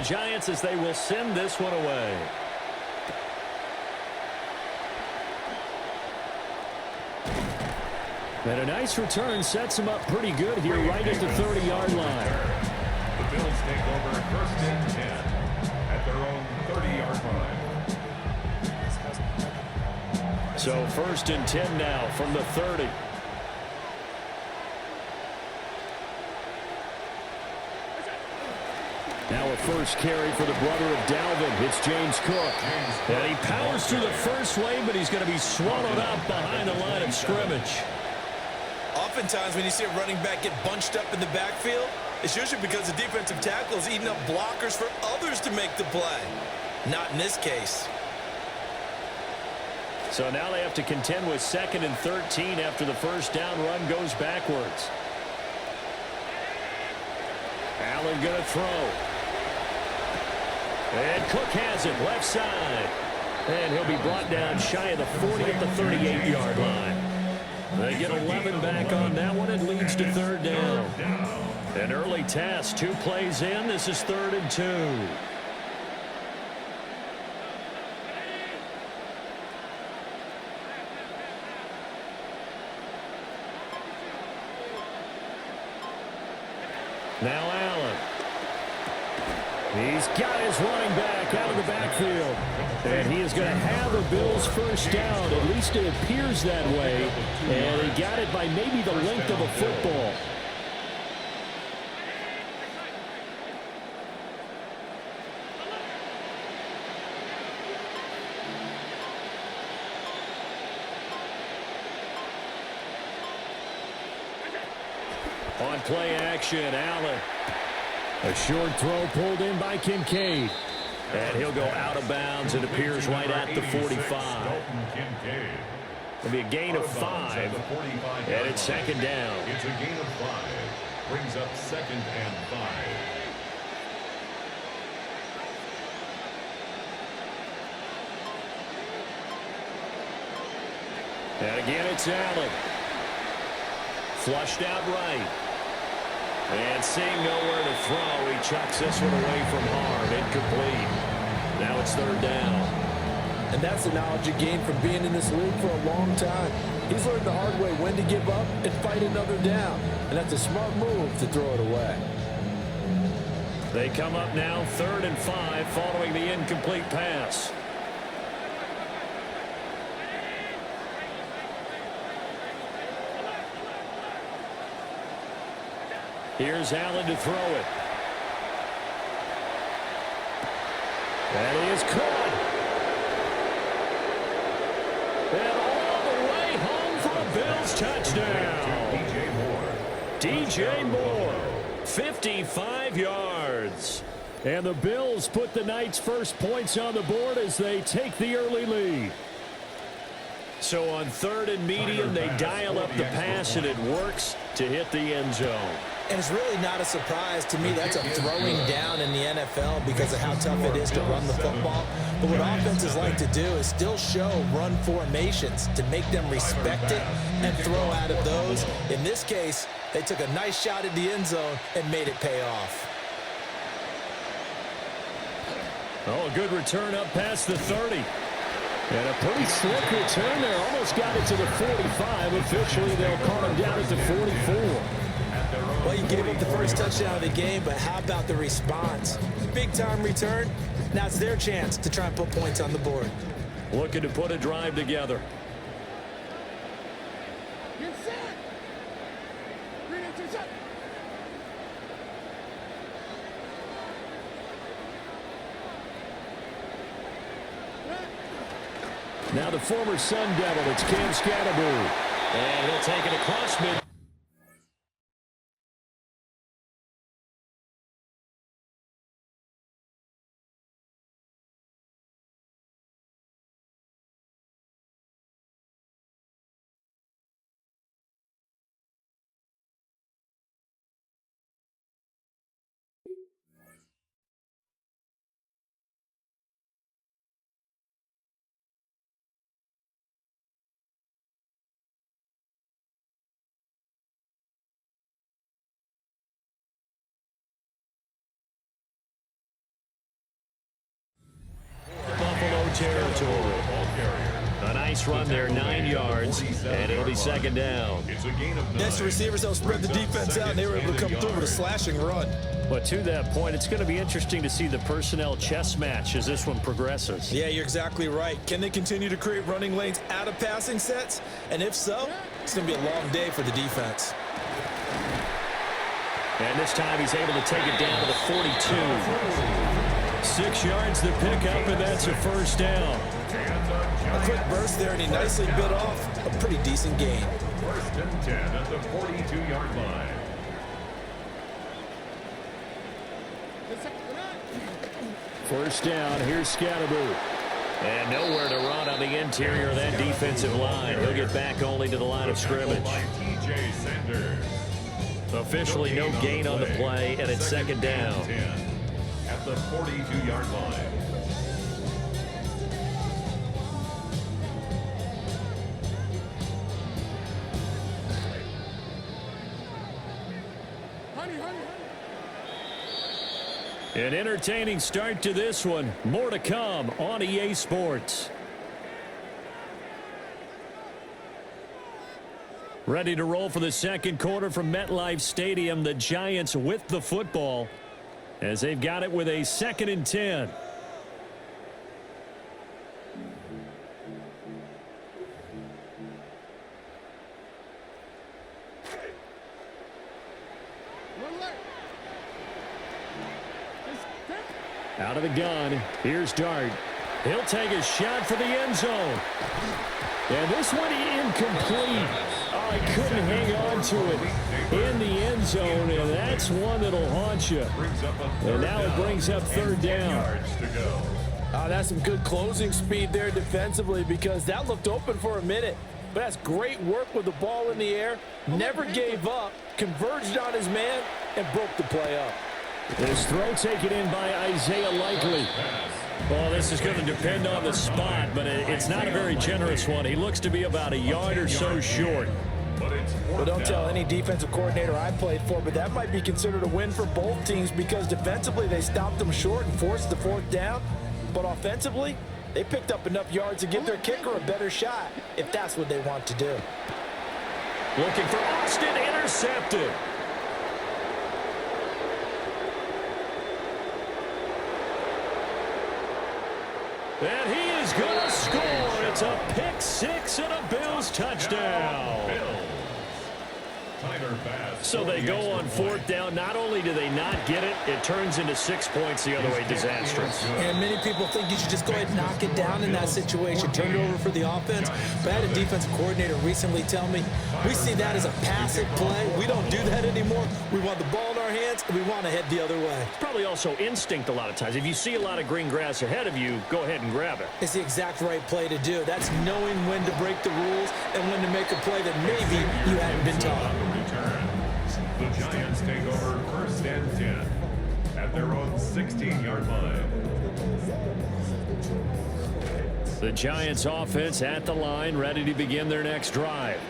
the Giants as they will send this one away. And a nice return sets him up pretty good here right at the 30-yard line. The Bills take over 1st and 10 at their own 30-yard line. So 1st and 10 now from the 30. Now a first carry for the brother of Dalvin. It's James Cook. And he powers through the first wave, but he's going to be swallowed up behind the line of scrimmage. Oftentimes when you see a running back get bunched up in the backfield, it's usually because the defensive tackle is eating up blockers for others to make the play. Not in this case. So now they have to contend with 2nd and 13 after the first down run goes backwards. Allen going to throw. And Cook has it left side. And he'll be brought down shy of the 40 at the 38-yard line. They get 11 back on that one. It leads to 3rd down. An early test. 2 plays in. This is 3rd and 2. Now Allen. He's got his running back out of the backfield. And he is going to have a Bills first down. At least it appears that way. And he got it by maybe the length of a football. On play action, Allen. A short throw pulled in by Kincaid. And he'll go out of bounds. It appears right at the 45. It'll be a gain of 5. And it's 2nd down. It's a gain of 5. Brings up 2nd and 5. And again, it's Allen. Flushed out right. And seeing nowhere to throw, he chucks this one away from harm. Incomplete. Now it's 3rd down. And that's the knowledge you gain from being in this league for a long time. He's learned the hard way when to give up and fight another down. And that's a smart move to throw it away. They come up now 3rd and 5 following the incomplete pass. Here's Allen to throw it. And he is caught. And all the way home for a Bills touchdown. DJ Moore, 55 yards. And the Bills put the Knights' first points on the board as they take the early lead. So on 3rd and medium, they dial up the pass, and it works to hit the end zone. And it's really not a surprise to me. That's a throwing down in the NFL because of how tough it is to run the football. But what offenses like to do is still show run formations to make them respect it and throw out of those. In this case, they took a nice shot at the end zone and made it pay off. Oh, a good return up past the 30. And a pretty slick return there. Almost got it to the 45. Officially, they'll call him down at the 44. Well, you gave up the first touchdown of the game, but how about the response? Big-time return. Now it's their chance to try and put points on the board. Looking to put a drive together. Now the former Sun Devil, it's Cam Scatterbury. And he'll take it across mid. territory. A nice run there, 9 yards, and it'll be second down. Yes, the receivers don't spread the defense out, and they were able to come through with a slashing run. But to that point, it's going to be interesting to see the personnel chess match as this one progresses. Yeah, you're exactly right. Can they continue to create running lanes out of passing sets? And if so, it's going to be a long day for the defense. And this time he's able to take it down to the 42. 6 yards the pickup, and that's a first down. A quick burst there, and he nicely bit off a pretty decent gain. First and 10 at the 42-yard line. First down, here's Scatterbo. And nowhere to run on the interior of that defensive line. He'll get back only to the line of scrimmage. Officially no gain on the play, and it's second down. At the 42-yard line. An entertaining start to this one. More to come on EA Sports. Ready to roll for the second quarter from MetLife Stadium. The Giants with the football as they've got it with a 2nd and 10. Out of the gun, here's Dart. He'll take a shot for the end zone. And this one incomplete. Oh, he couldn't hang on to it in the end zone, and that's one that'll haunt you. And now it brings up third down. That's some good closing speed there defensively, because that looked open for a minute. But that's great work with the ball in the air. Never gave up, converged on his man, and broke the play up. His throw taken in by Isaiah Likely. Well, this is going to depend on the spot, but it's not a very generous one. He looks to be about a yard or so short. Well, don't tell any defensive coordinator I played for, but that might be considered a win for both teams, because defensively they stopped them short and forced the fourth down. But offensively, they picked up enough yards to give their kicker a better shot, if that's what they want to do. Looking for Austin, intercepted. And he is going to score. It's a pick six and a Bills touchdown. So they go on fourth down. Not only do they not get it, it turns into 6 points the other way. Disastrous. And many people think you should just go ahead and knock it down in that situation. Turn it over for the offense. But I had a defensive coordinator recently tell me, we see that as a passive play. We don't do that anymore. We want the ball in our hands, and we want to head the other way. It's probably also instinct a lot of times. If you see a lot of green grass ahead of you, go ahead and grab it. It's the exact right play to do. That's knowing when to break the rules and when to make a play that maybe you hadn't been taught. The Giants take over first and 10 at their own 16-yard line. The Giants offense at the line, ready to begin their next drive.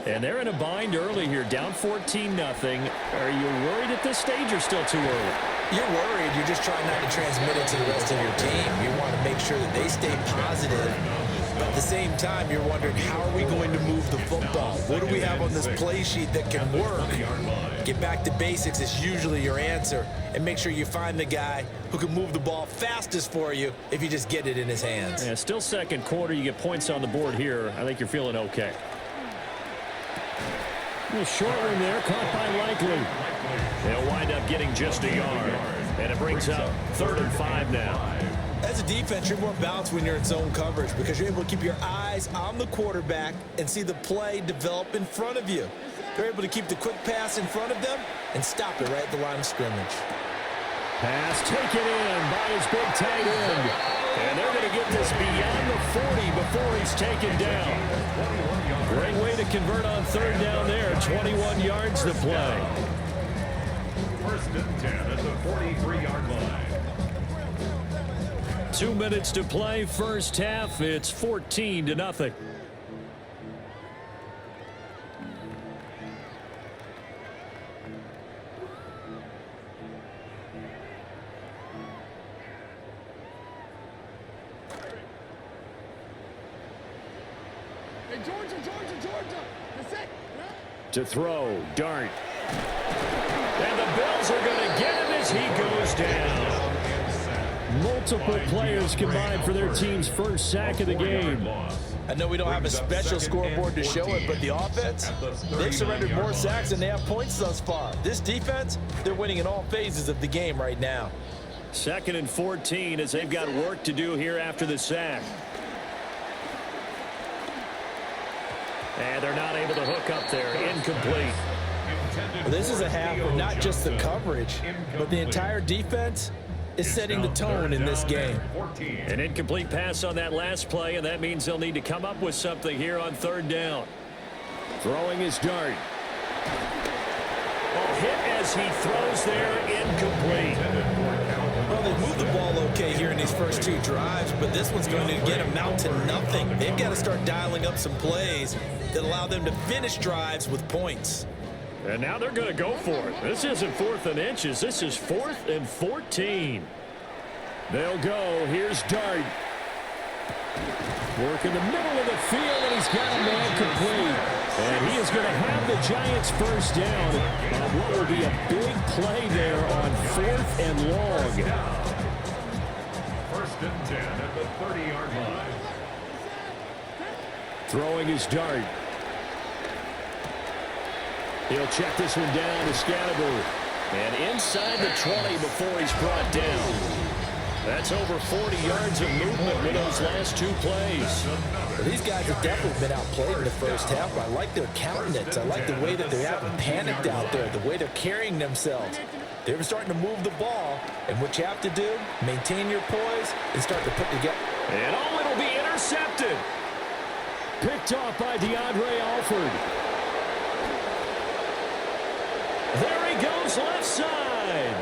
And they're in a bind early here, down 14-0. Are you worried at this stage or still too early? You're worried. You're just trying not to transmit it to the rest of your team. You want to make sure that they stay positive. But at the same time, you're wondering, how are we going to move the football? What do we have on this play sheet that can work? Get back to basics is usually your answer. And make sure you find the guy who can move the ball fastest for you if you just get it in his hands. Yeah, still second quarter. You get points on the board here. I think you're feeling okay. A short one there, caught by Likely. They'll wind up getting just a yard. And it brings up 3rd and 5 now. As a defense, you're more balanced when you're in zone coverage because you're able to keep your eyes on the quarterback and see the play develop in front of you. They're able to keep the quick pass in front of them and stop it right at the line of scrimmage. Pass taken in by his big tight end. And they're going to get this beyond the 40 before he's taken down. Great way to convert on 3rd down there. 21 yards to play. First and 10 at the 43-yard line. 2 minutes to play, first half. It's 14-0. To throw, Dart. And the Bills are going to get him as he goes down. Multiple players combined for their team's first sack of the game. I know we don't have a special scoreboard to show it, but the offense, they've surrendered more sacks than they have points thus far. This defense, they're winning in all phases of the game right now. 2nd and 14 as they've got work to do here after the sack. And they're not able to hook up there. Incomplete. Well, this is a half of not just the coverage, but the entire defense is setting the tone in this game. An incomplete pass on that last play, and that means they'll need to come up with something here on 3rd down. Throwing his Dart. Hit as he throws there, incomplete. Well, they moved the ball okay here in these first 2 drives, but this one's going to get them out to nothing. They've got to start dialing up some plays that allow them to finish drives with points. And now they're going to go for it. This isn't 4th and inches. This is 4th and 14. They'll go. Here's Dart. Work in the middle of the field, and he's got a man complete. And he is going to have the Giants first down on what will be a big play there on 4th and long. 1st and 10 at the 30-yard line. Throwing his Dart. He'll check this one down to Scatterbo. And inside the 20 before he's brought down. That's over 40 yards of movement with those last 2 plays. Well, these guys have definitely been outplayed in the first half. I like their countenance. I like the way that they haven't panicked out there, the way they're carrying themselves. They're starting to move the ball, and what you have to do, maintain your poise and start to put together. And it'll be intercepted. Picked off by DeAndre Alford. There he goes left side.